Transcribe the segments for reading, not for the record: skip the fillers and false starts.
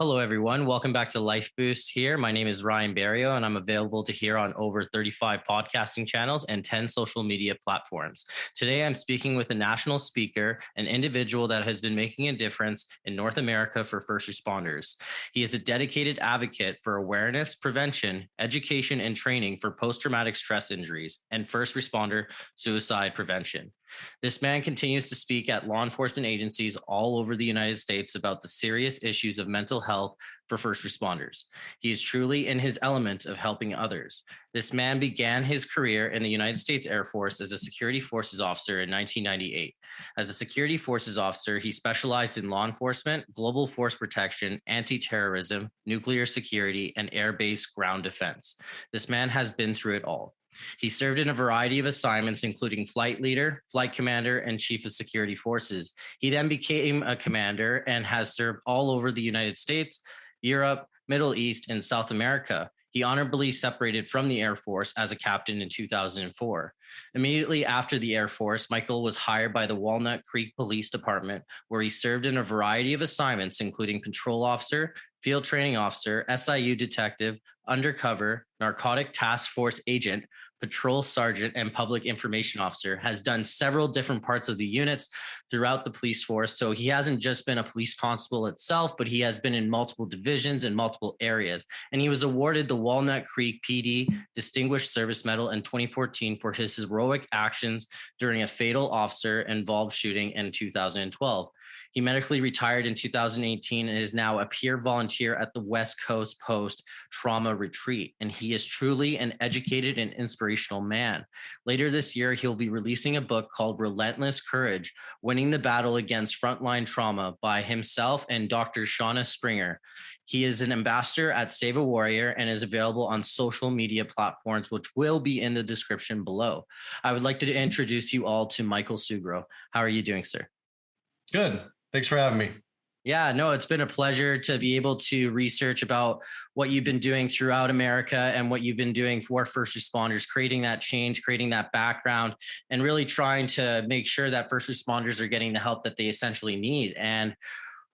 Hello, everyone. Welcome back to Life Boost here. My name is Ryan Barrio, and I'm available to hear on over 35 podcasting channels and 10 social media platforms. Today, I'm speaking with a national speaker, an individual that has been making a difference in North America for first responders. He is a dedicated advocate for awareness, prevention, education, and training for post-traumatic stress injuries and first responder suicide prevention. This man continues to speak at law enforcement agencies all over the United States about the serious issues of mental health for first responders. He is truly in his element of helping others. This man began his career in the United States Air Force as a security forces officer in 1998. As a security forces officer, he specialized in law enforcement, global force protection, anti-terrorism, nuclear security, and air-based ground defense. This man has been through it all. He served in a variety of assignments, including flight leader, flight commander, and chief of security forces. He then became a commander and has served all over the United States, Europe, Middle East, and South America. He honorably separated from the Air Force as a captain in 2004. Immediately after the Air Force, Michael was hired by the Walnut Creek Police Department, where he served in a variety of assignments, including patrol officer, field training officer, SIU detective, undercover, narcotic task force agent, patrol sergeant, and public information officer. Has done several different parts of the units throughout the police force. So he hasn't just been a police constable itself, but he has been in multiple divisions and multiple areas. And he was awarded the Walnut Creek PD Distinguished Service Medal in 2014 for his heroic actions during a fatal officer-involved shooting in 2012. He medically retired in 2018 and is now a peer volunteer at the West Coast Post Trauma Retreat. And he is truly an educated and inspirational man. Later this year, he'll be releasing a book called Relentless Courage, Winning the Battle Against Frontline Trauma by himself and Dr. Shauna Springer. He is an ambassador at Save a Warrior and is available on social media platforms, which will be in the description below. I would like to introduce you all to Michael Sugrue. How are you doing, sir? Good. Thanks for having me. Yeah, no, it's been a pleasure to be able to research about what you've been doing throughout America and what you've been doing for first responders, creating that change, creating that background, and really trying to make sure that first responders are getting the help that they essentially need. And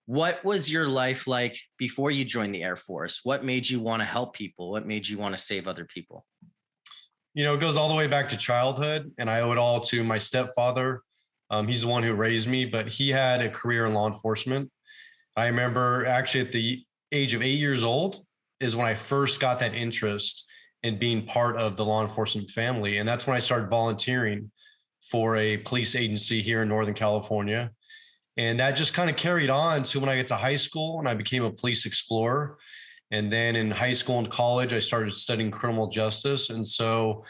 what was your life like before you joined the Air Force? What made you want to help people? What made you want to save other people? It goes all the way back to childhood, and I owe it all to my stepfather. He's the one who raised me, but he had a career in law enforcement. I remember actually at the age of 8 years old is when I first got that interest in being part of the law enforcement family. And that's when I started volunteering for a police agency here in Northern California. And that just kind of carried on to when I get to high school and I became a police explorer. And then in high school and college, I started studying criminal justice. And so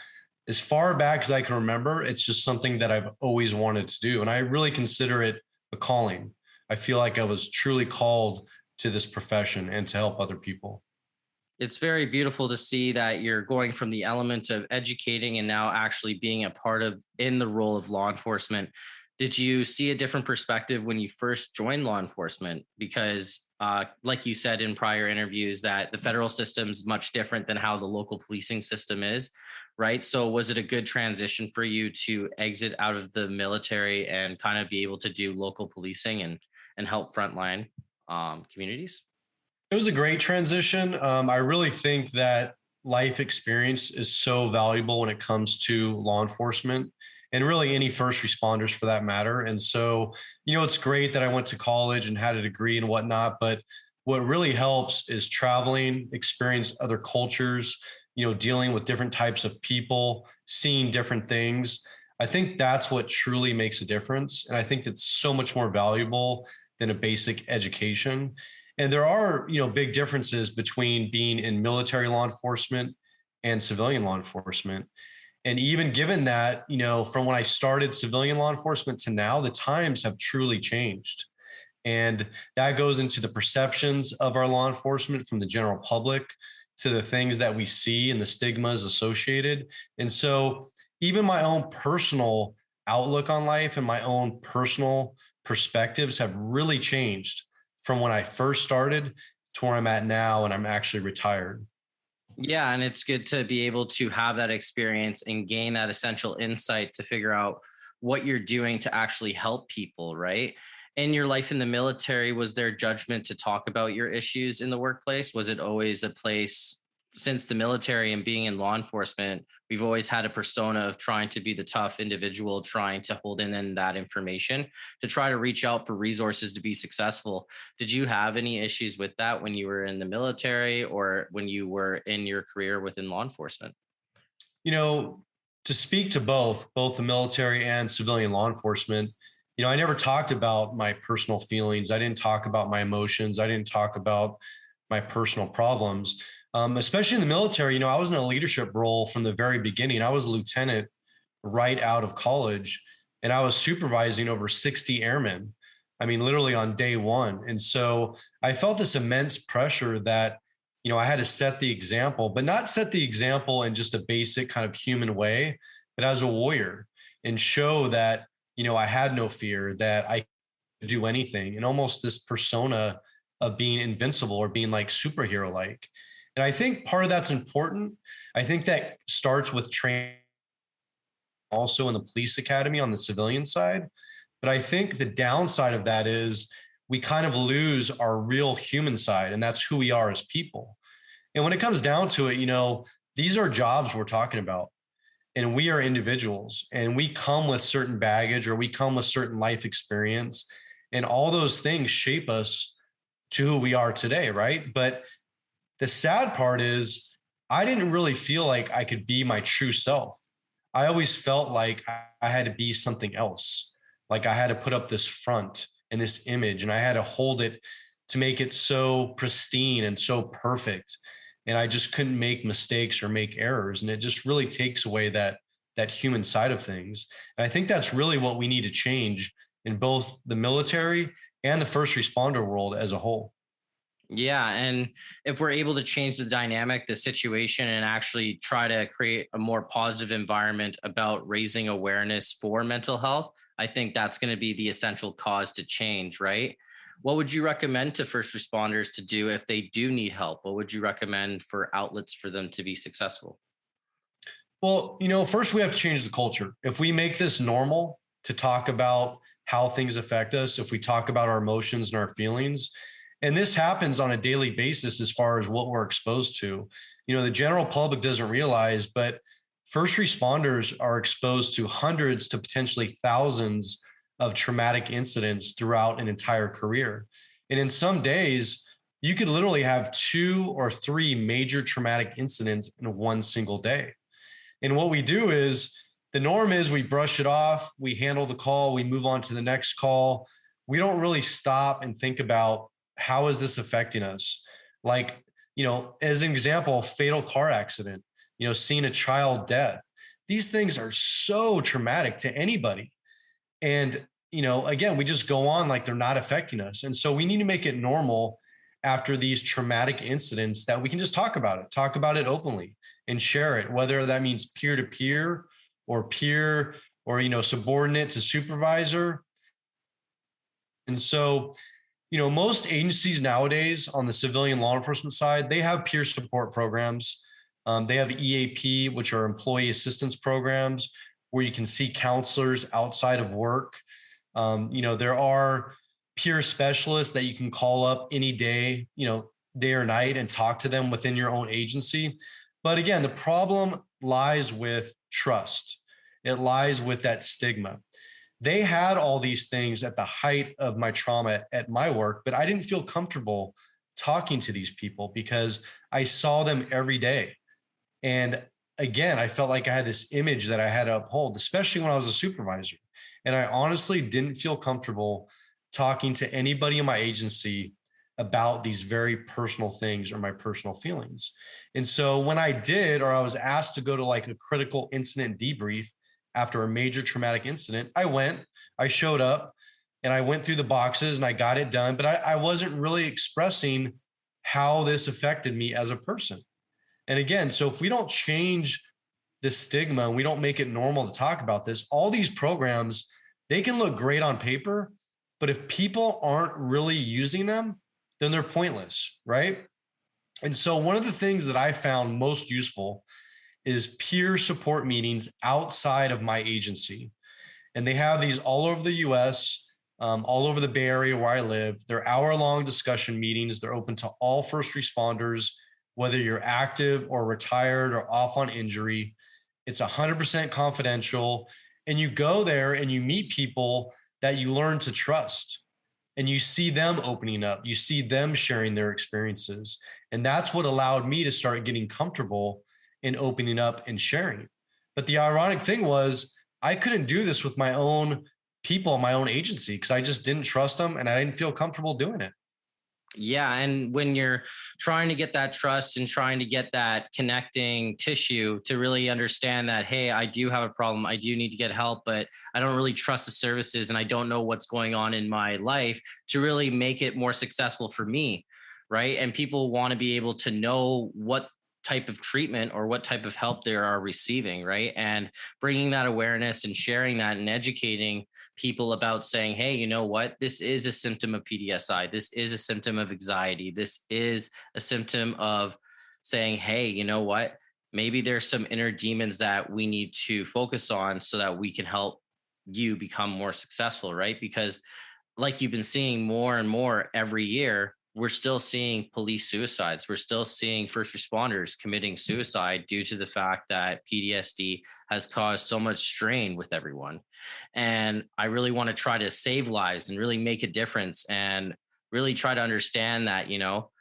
as far back as I can remember, it's just something that I've always wanted to do. And I really consider it a calling. I feel like I was truly called to this profession and to help other people. It's very beautiful to see that you're going from the element of educating and now actually being a part of in the role of law enforcement. Did you see a different perspective when you first joined law enforcement? Because like you said in prior interviews, that the federal system is much different than how the local policing system is, right? So was it a good transition for you to exit out of the military and kind of be able to do local policing and help frontline communities? It was a great transition. I really think that life experience is so valuable when it comes to law enforcement and really any first responders for that matter. And so, it's great that I went to college and had a degree and whatnot, but what really helps is traveling, experience other cultures, dealing with different types of people, seeing different things. I think that's what truly makes a difference. And I think that's so much more valuable than a basic education. And there are, big differences between being in military law enforcement and civilian law enforcement. And even given that, from when I started civilian law enforcement to now, the times have truly changed. And that goes into the perceptions of our law enforcement from the general public to the things that we see and the stigmas associated. And so even my own personal outlook on life and my own personal perspectives have really changed from when I first started to where I'm at now, and I'm actually retired. Yeah, and it's good to be able to have that experience and gain that essential insight to figure out what you're doing to actually help people, right? In your life in the military, was there judgment to talk about your issues in the workplace? Was it always a place, since the military and being in law enforcement, we've always had a persona of trying to be the tough individual, trying to hold in that information to try to reach out for resources to be successful. Did you have any issues with that when you were in the military or when you were in your career within law enforcement? You know, to speak to both the military and civilian law enforcement, I never talked about my personal feelings. I didn't talk about my emotions. I didn't talk about my personal problems. Especially in the military, I was in a leadership role from the very beginning. I was a lieutenant right out of college, and I was supervising over 60 airmen. I mean, literally on day one. And so I felt this immense pressure that, I had to set the example, but not set the example in just a basic kind of human way, but as a warrior, and show that, I had no fear, that I could do anything, and almost this persona of being invincible or being like superhero like. And I think part of that's important. I think that starts with training also in the police academy on the civilian side. But I think the downside of that is we kind of lose our real human side, and that's who we are as people. And when it comes down to it, these are jobs we're talking about, and we are individuals, and we come with certain baggage, or we come with certain life experience, and all those things shape us to who we are today, right? But the sad part is I didn't really feel like I could be my true self. I always felt like I had to be something else. Like I had to put up this front and this image, and I had to hold it to make it so pristine and so perfect. And I just couldn't make mistakes or make errors. And it just really takes away that human side of things. And I think that's really what we need to change in both the military and the first responder world as a whole. Yeah. And if we're able to change the dynamic, the situation, and actually try to create a more positive environment about raising awareness for mental health, I think that's going to be the essential cause to change, right? What would you recommend to first responders to do if they do need help? What would you recommend for outlets for them to be successful? Well, first we have to change the culture. If we make this normal to talk about how things affect us, if we talk about our emotions and our feelings, and this happens on a daily basis as far as what we're exposed to, the general public doesn't realize, but first responders are exposed to hundreds to potentially thousands of traumatic incidents throughout an entire career. And in some days, you could literally have 2 or 3 major traumatic incidents in one single day. And what we do is the norm is we brush it off, we handle the call, we move on to the next call. We don't really stop and think about how is this affecting us? Like, as an example, fatal car accident, seeing a child death. These things are so traumatic to anybody. And, again, we just go on like they're not affecting us. And so we need to make it normal after these traumatic incidents that we can just talk about it openly and share it, whether that means peer to peer or peer or, subordinate to supervisor. And so, most agencies nowadays on the civilian law enforcement side, they have peer support programs. They have EAP, which are employee assistance programs, where you can see counselors outside of work. There are peer specialists that you can call up any day, day or night, and talk to them within your own agency. But again, the problem lies with trust. It lies with that stigma. They had all these things at the height of my trauma at my work, but I didn't feel comfortable talking to these people because I saw them every day. And again, I felt like I had this image that I had to uphold, especially when I was a supervisor. And I honestly didn't feel comfortable talking to anybody in my agency about these very personal things or my personal feelings. And so when I did, or I was asked to go to like a critical incident debrief after a major traumatic incident, I showed up, and I went through the boxes and I got it done, but I wasn't really expressing how this affected me as a person. And again, so if we don't change this stigma and we don't make it normal to talk about this, all these programs, they can look great on paper, but if people aren't really using them, then they're pointless, right? And so one of the things that I found most useful is peer support meetings outside of my agency. And they have these all over the US. all over the Bay Area where I live. They're hour-long discussion meetings. They're open to all first responders, whether you're active or retired or off on injury. It's 100% confidential. And you go there and you meet people that you learn to trust. And you see them opening up. You see them sharing their experiences. And that's what allowed me to start getting comfortable in opening up and sharing. But the ironic thing was, I couldn't do this with my own people, my own agency, because I just didn't trust them and I didn't feel comfortable doing it. Yeah. And when you're trying to get that trust and trying to get that connecting tissue to really understand that, hey, I do have a problem. I do need to get help, but I don't really trust the services and I don't know what's going on in my life to really make it more successful for me. Right. And people want to be able to know what type of treatment or what type of help they are receiving. Right. And bringing that awareness and sharing that and educating people about saying, hey, you know what, this is a symptom of PTSI. This is a symptom of anxiety. This is a symptom of saying, hey, you know what, maybe there's some inner demons that we need to focus on so that we can help you become more successful, right? Because like you've been seeing more and more every year, we're still seeing police suicides. We're still seeing first responders committing suicide due to the fact that PTSD has caused so much strain with everyone. And I really want to try to save lives and really make a difference and really try to understand that, you know,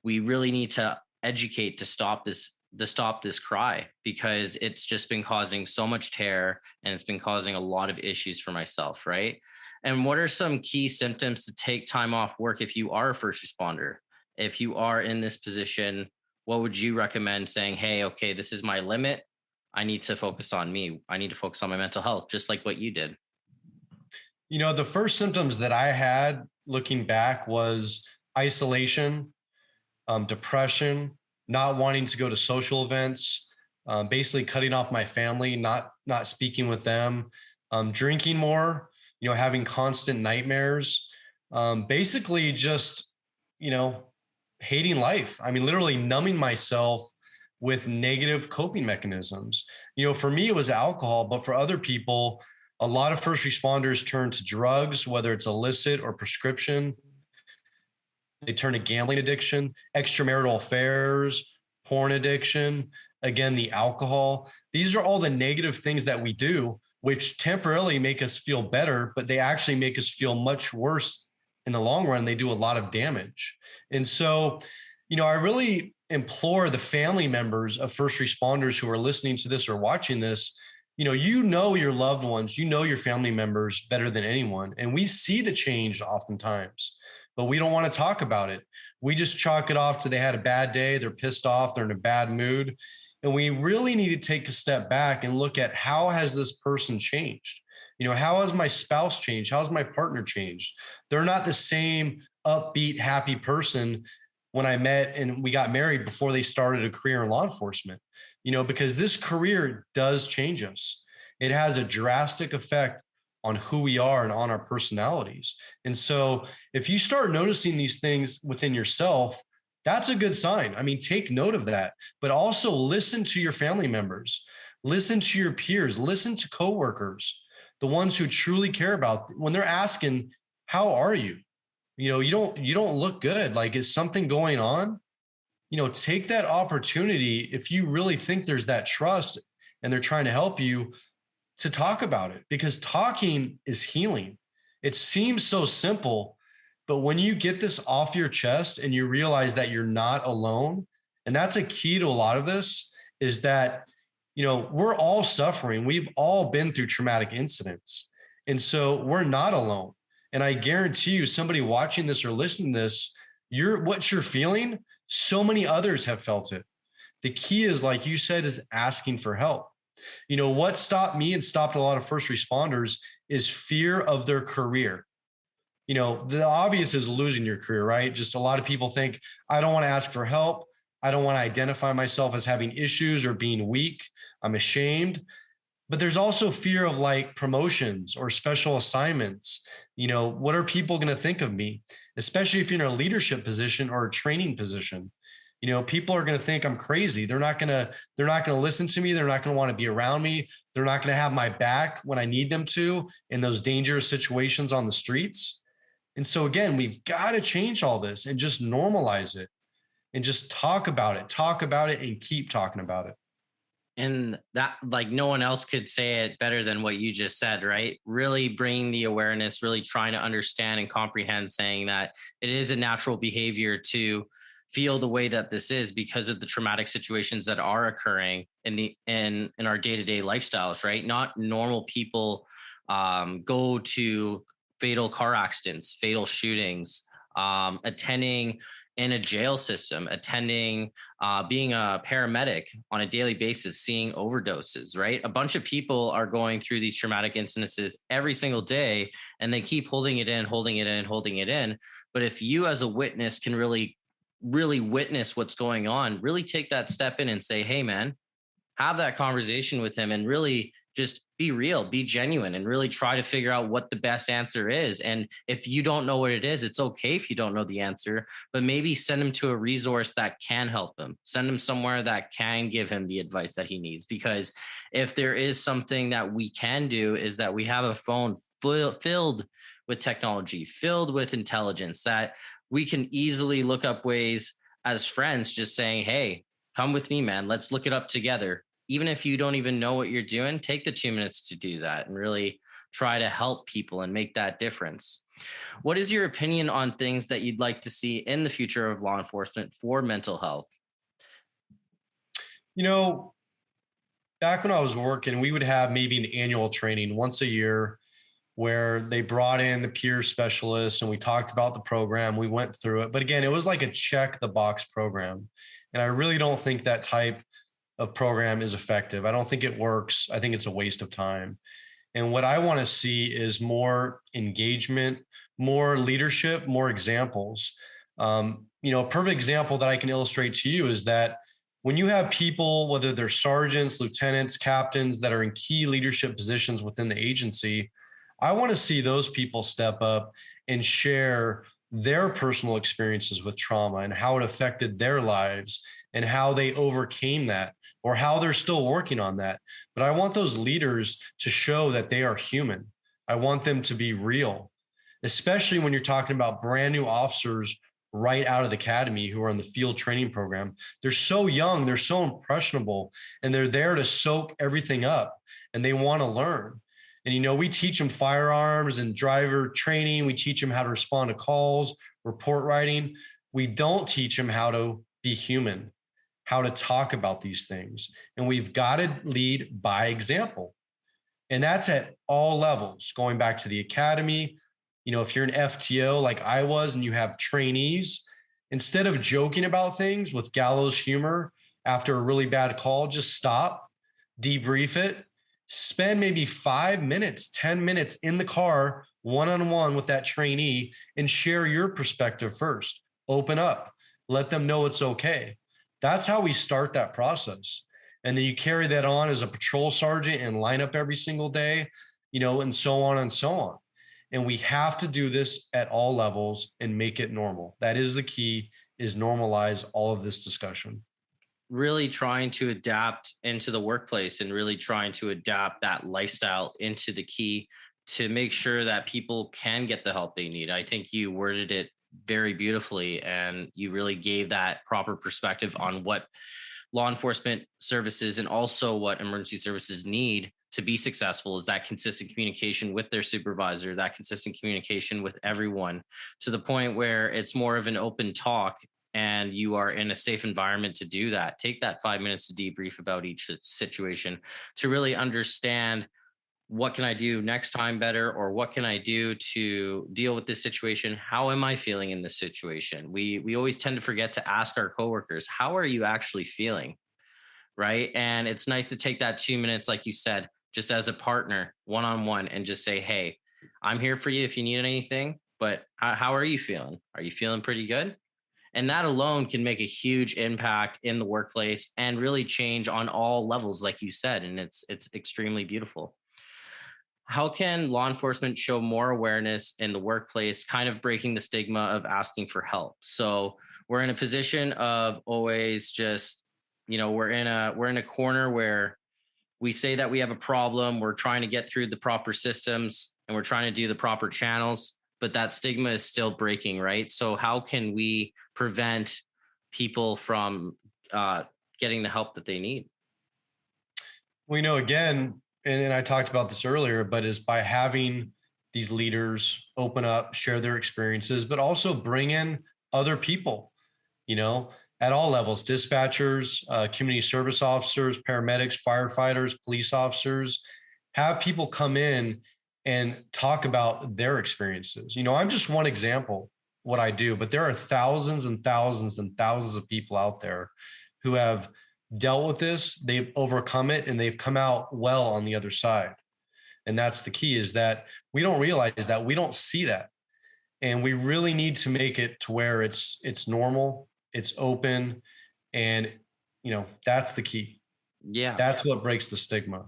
we really need to educate to stop this cry, because it's just been causing so much terror and it's been causing a lot of issues for myself, right? And what are some key symptoms to take time off work if you are a first responder? If you are in this position, what would you recommend saying, hey, okay, this is my limit. I need to focus on me. I need to focus on my mental health, just like what you did. You know, the first symptoms that I had looking back was isolation, depression, not wanting to go to social events, basically cutting off my family, not speaking with them, drinking more, you know, having constant nightmares, basically just, you know, hating life. I mean, literally numbing myself with negative coping mechanisms. You know, for me, it was alcohol, but for other people, a lot of first responders turn to drugs, whether it's illicit or prescription. They turn to gambling addiction, extramarital affairs, porn addiction, again, the alcohol. These are all the negative things that we do, which temporarily make us feel better, but they actually make us feel much worse in the long run. They do a lot of damage. And so, you know, I really implore the family members of first responders who are listening to this or watching this, you know your loved ones, you know your family members better than anyone. And we see the change oftentimes, but we don't want to talk about it. We just chalk it off to they had a bad day, they're pissed off, they're in a bad mood. And we really need to take a step back and look at, how has this person changed? You know, how has my spouse changed? How has my partner changed? They're not the same upbeat, happy person when I met and we got married before they started a career in law enforcement, because this career does change us. It has a drastic effect on who we are and on our personalities. And so if you start noticing these things within yourself, that's a good sign. I mean, take note of that, but also listen to your family members, listen to your peers, listen to coworkers, the ones who truly care about when they're asking, how are you? You don't look good. Like, is something going on? Take that opportunity, if you really think there's that trust and they're trying to help you, to talk about it, because talking is healing. It seems so simple, but when you get this off your chest and you realize that you're not alone, and that's a key to a lot of this, is that, we're all suffering. We've all been through traumatic incidents. And so we're not alone. And I guarantee you, somebody watching this or listening to this, what you're feeling, so many others have felt it. The key is, like you said, is asking for help. What stopped me and stopped a lot of first responders is fear of their career. The obvious is losing your career, right? Just a lot of people think, I don't want to ask for help. I don't want to identify myself as having issues or being weak. I'm ashamed. But there's also fear of like promotions or special assignments. What are people going to think of me? Especially if you're in a leadership position or a training position. People are going to think I'm crazy. They're not going to listen to me. They're not going to want to be around me. They're not going to have my back when I need them to in those dangerous situations on the streets. And so again, we've got to change all this and just normalize it and just talk about it and keep talking about it. And that, like, no one else could say it better than what you just said, right? Really bringing the awareness, really trying to understand and comprehend, saying that it is a natural behavior to feel the way that this is because of the traumatic situations that are occurring in our day-to-day lifestyles, right? Not normal people go to fatal car accidents, fatal shootings, attending in a jail system, attending, being a paramedic on a daily basis, seeing overdoses, right? A bunch of people are going through these traumatic incidences every single day, and they keep holding it in, holding it in, holding it in. But if you as a witness can really witness what's going on, really take that step in and say, hey, man, have that conversation with him and really just be real, be genuine, and really try to figure out what the best answer is. And if you don't know what it is, it's okay if you don't know the answer, but maybe send him to a resource that can help him. Send him somewhere that can give him the advice that he needs. Because if there is something that we can do, is that we have a phone filled with technology, filled with intelligence, that we can easily look up ways as friends, just saying, hey, come with me, man. Let's look it up together. Even if you don't even know what you're doing, take the 2 minutes to do that and really try to help people and make that difference. What is your opinion on things that you'd like to see in the future of law enforcement for mental health? You know, back when I was working, we would have maybe an annual training once a year where they brought in the peer specialists and we talked about the program. We went through it. But again, it was like a check the box program. And I really don't think that type of program is effective. I don't think it works. I think it's a waste of time. And what I want to see is more engagement, more leadership, more examples. A perfect example that I can illustrate to you is that when you have people, whether they're sergeants, lieutenants, captains, that are in key leadership positions within the agency, I want to see those people step up and share their personal experiences with trauma and how it affected their lives and how they overcame that or how they're still working on that. But I want those leaders to show that they are human. I want them to be real, especially when you're talking about brand new officers right out of the academy who are in the field training program. They're so young, they're so impressionable, and they're there to soak everything up and they want to learn. And, we teach them firearms and driver training. We teach them how to respond to calls, report writing. We don't teach them how to be human, how to talk about these things. And we've got to lead by example. And that's at all levels, going back to the academy. If you're an FTO like I was and you have trainees, instead of joking about things with gallows humor after a really bad call, just stop, debrief it, spend maybe 5 minutes, 10 minutes in the car, one-on-one with that trainee and share your perspective first. Open up, let them know it's okay. That's how we start that process. And then you carry that on as a patrol sergeant and line up every single day, and so on and so on. And we have to do this at all levels and make it normal. That is the key, is normalize all of this discussion. Really trying to adapt into the workplace and really trying to adapt that lifestyle into the key to make sure that people can get the help they need. I think you worded it very beautifully and you really gave that proper perspective on what law enforcement services and also what emergency services need to be successful, is that consistent communication with their supervisor, that consistent communication with everyone, to the point where it's more of an open talk and you are in a safe environment to do that. Take that 5 minutes to debrief about each situation to really understand, what can I do next time better? Or what can I do to deal with this situation? How am I feeling in this situation? We always tend to forget to ask our coworkers, how are you actually feeling? Right. And it's nice to take that 2 minutes, like you said, just as a partner, one-on-one, and just say, hey, I'm here for you if you need anything, but how are you feeling? Are you feeling pretty good? And that alone can make a huge impact in the workplace and really change on all levels, like you said. And it's extremely beautiful. How can law enforcement show more awareness in the workplace, kind of breaking the stigma of asking for help? So we're in a position of always just, we're in a corner where we say that we have a problem, we're trying to get through the proper systems and we're trying to do the proper channels, but that stigma is still breaking, right? So how can we prevent people from getting the help that they need? We know again, and I talked about this earlier, but is by having these leaders open up, share their experiences, but also bring in other people, you know, at all levels, dispatchers, community service officers, paramedics, firefighters, police officers, have people come in and talk about their experiences. You know, I'm just one example what I do, but there are thousands and thousands and thousands of people out there who have dealt with this, they've overcome it, and they've come out well on the other side. And that's the key, is that we don't realize that, we don't see that. And we really need to make it to where it's normal, it's open, and you know, that's the key. Yeah, That's what breaks the stigma.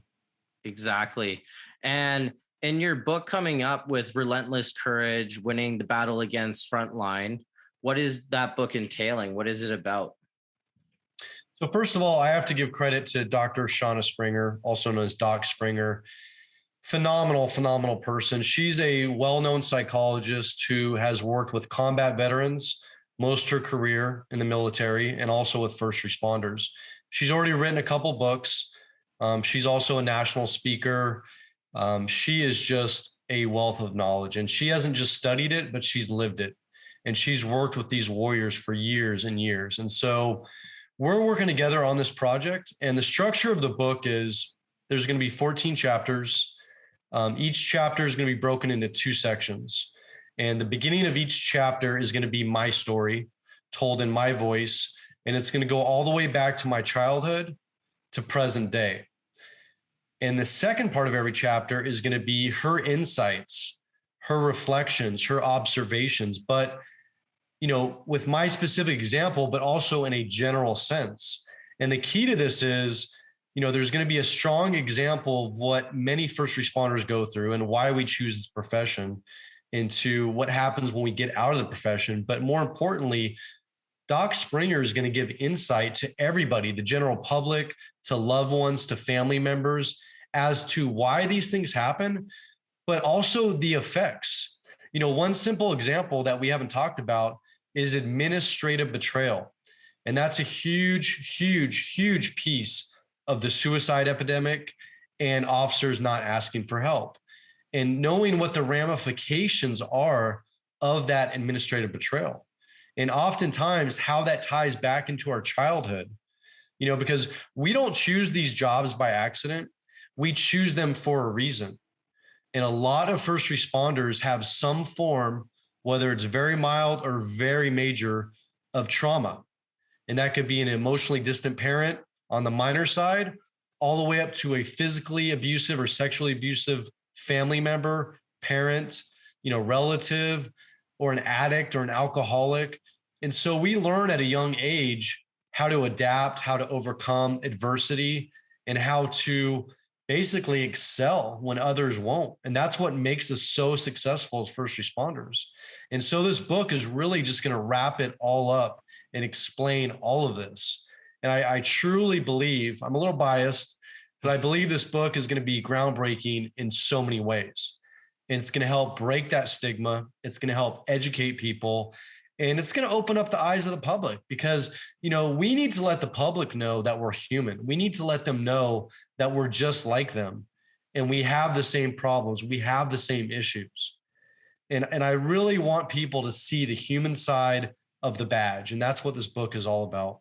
exactly. And in your book coming up with Relentless Courage, Winning the Battle Against Frontline, what is that book entailing? What is it about? So first of all, I have to give credit to Dr. Shauna Springer, also known as Doc Springer. Phenomenal person. She's a well-known psychologist who has worked with combat veterans most of her career in the military, and also with first responders. She's already written a couple books. She's also a national speaker. She is just a wealth of knowledge, and she hasn't just studied it, but she's lived it. And she's worked with these warriors for years and years. And so we're working together on this project. And the structure of the book is there's going to be 14 chapters. Each chapter is going to be broken into 2 sections. And the beginning of each chapter is going to be my story told in my voice. And it's going to go all the way back to my childhood to present day. And the second part of every chapter is going to be her insights, her reflections, her observations, but you know, with my specific example, but also in a general sense. And the key to this is, you know, there's going to be a strong example of what many first responders go through and why we choose this profession, into what happens when we get out of the profession. But more importantly, Doc Springer is going to give insight to everybody, the general public, to loved ones, to family members, as to why these things happen, but also the effects. You know, one simple example that we haven't talked about is administrative betrayal. And that's a huge piece of the suicide epidemic, and officers not asking for help. And knowing what the ramifications are of that administrative betrayal. And oftentimes how that ties back into our childhood, you know, because we don't choose these jobs by accident. We choose them for a reason. And a lot of first responders have some form, whether it's very mild or very major, of trauma. And that could be an emotionally distant parent on the minor side, all the way up to a physically abusive or sexually abusive family member, parent, you know, relative, or an addict or an alcoholic. And so we learn at a young age how to adapt, how to overcome adversity, and how to basically excel when others won't. And that's what makes us so successful as first responders. And so this book is really just going to wrap it all up and explain all of this. And I truly believe, I'm a little biased, but I believe this book is going to be groundbreaking in so many ways. And it's going to help break that stigma. It's going to help educate people. And it's going to open up the eyes of the public, because, you know, we need to let the public know that we're human. We need to let them know that we're just like them, and we have the same problems. We have the same issues. And I really want people to see the human side of the badge. And that's what this book is all about.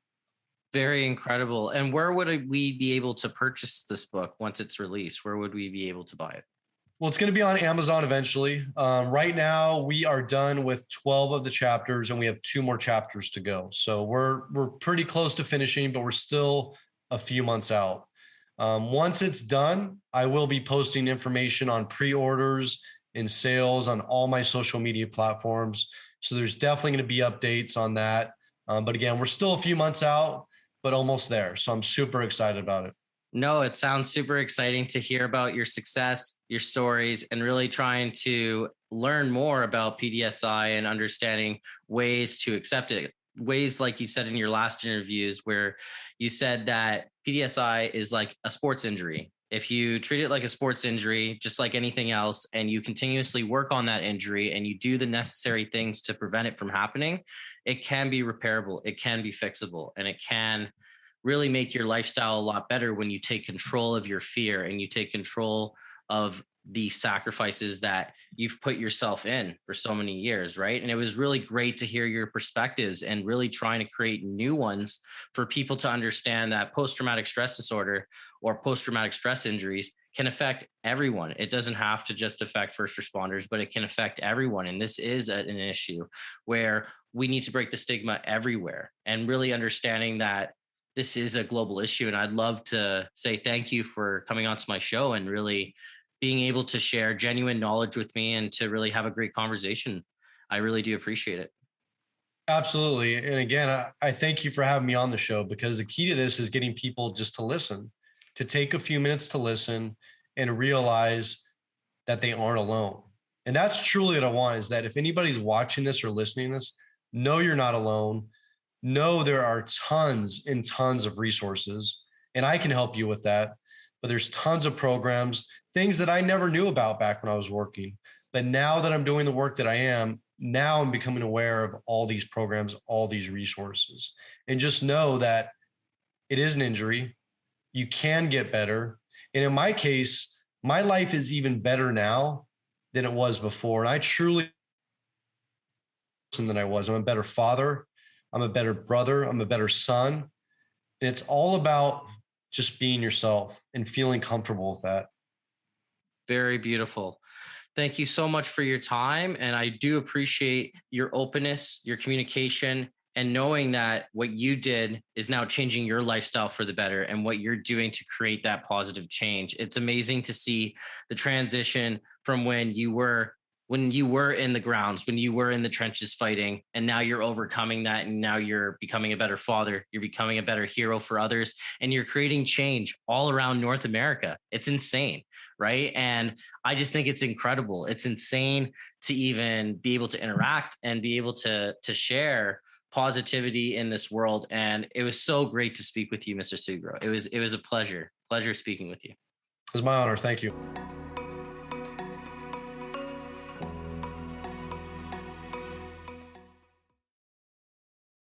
Very incredible. And where would we be able to purchase this book once it's released? Where would we be able to buy it? Well, it's going to be on Amazon eventually. Right now, we are done with 12 of the chapters, and we have 2 more chapters to go. So we're pretty close to finishing, but we're still a few months out. Once it's done, I will be posting information on pre-orders and sales on all my social media platforms. So there's definitely going to be updates on that. But again, we're still a few months out, but almost there. So I'm super excited about it. No, it sounds super exciting to hear about your success, your stories, and really trying to learn more about PDSI and understanding ways to accept it. Ways, like you said in your last interviews, where you said that PDSI is like a sports injury. If you treat it like a sports injury, just like anything else, and you continuously work on that injury and you do the necessary things to prevent it from happening, it can be repairable, it can be fixable, and it can really make your lifestyle a lot better when you take control of your fear and you take control of the sacrifices that you've put yourself in for so many years, right? And it was really great to hear your perspectives and really trying to create new ones for people to understand that post-traumatic stress disorder or post-traumatic stress injuries can affect everyone. It doesn't have to just affect first responders, but it can affect everyone. And this is an issue where we need to break the stigma everywhere and really understanding that this is a global issue. And I'd love to say thank you for coming onto my show and really being able to share genuine knowledge with me and to really have a great conversation. I really do appreciate it. Absolutely. And again, I thank you for having me on the show, because the key to this is getting people just to listen, to take a few minutes to listen and realize that they aren't alone. And that's truly what I want, is that if anybody's watching this or listening to this, know you're not alone. Know there are tons and tons of resources, and I can help you with that. But there's tons of programs, things that I never knew about back when I was working. But now that I'm doing the work that I am, now I'm becoming aware of all these programs, all these resources. And just know that it is an injury. You can get better. And in my case, my life is even better now than it was before. And I truly than I was. I'm a better father. I'm a better brother. I'm a better son. And it's all about just being yourself and feeling comfortable with that. Very beautiful. Thank you so much for your time. And I do appreciate your openness, your communication, and knowing that what you did is now changing your lifestyle for the better and what you're doing to create that positive change. It's amazing to see the transition from when you were in the grounds, when you were in the trenches fighting, and now you're overcoming that. And now you're becoming a better father. You're becoming a better hero for others. And you're creating change all around North America. It's insane, right? And I just think it's incredible. It's insane to even be able to interact and be able to share positivity in this world. And it was so great to speak with you, Mr. Sugrue. It was a pleasure speaking with you. It was my honor. Thank you.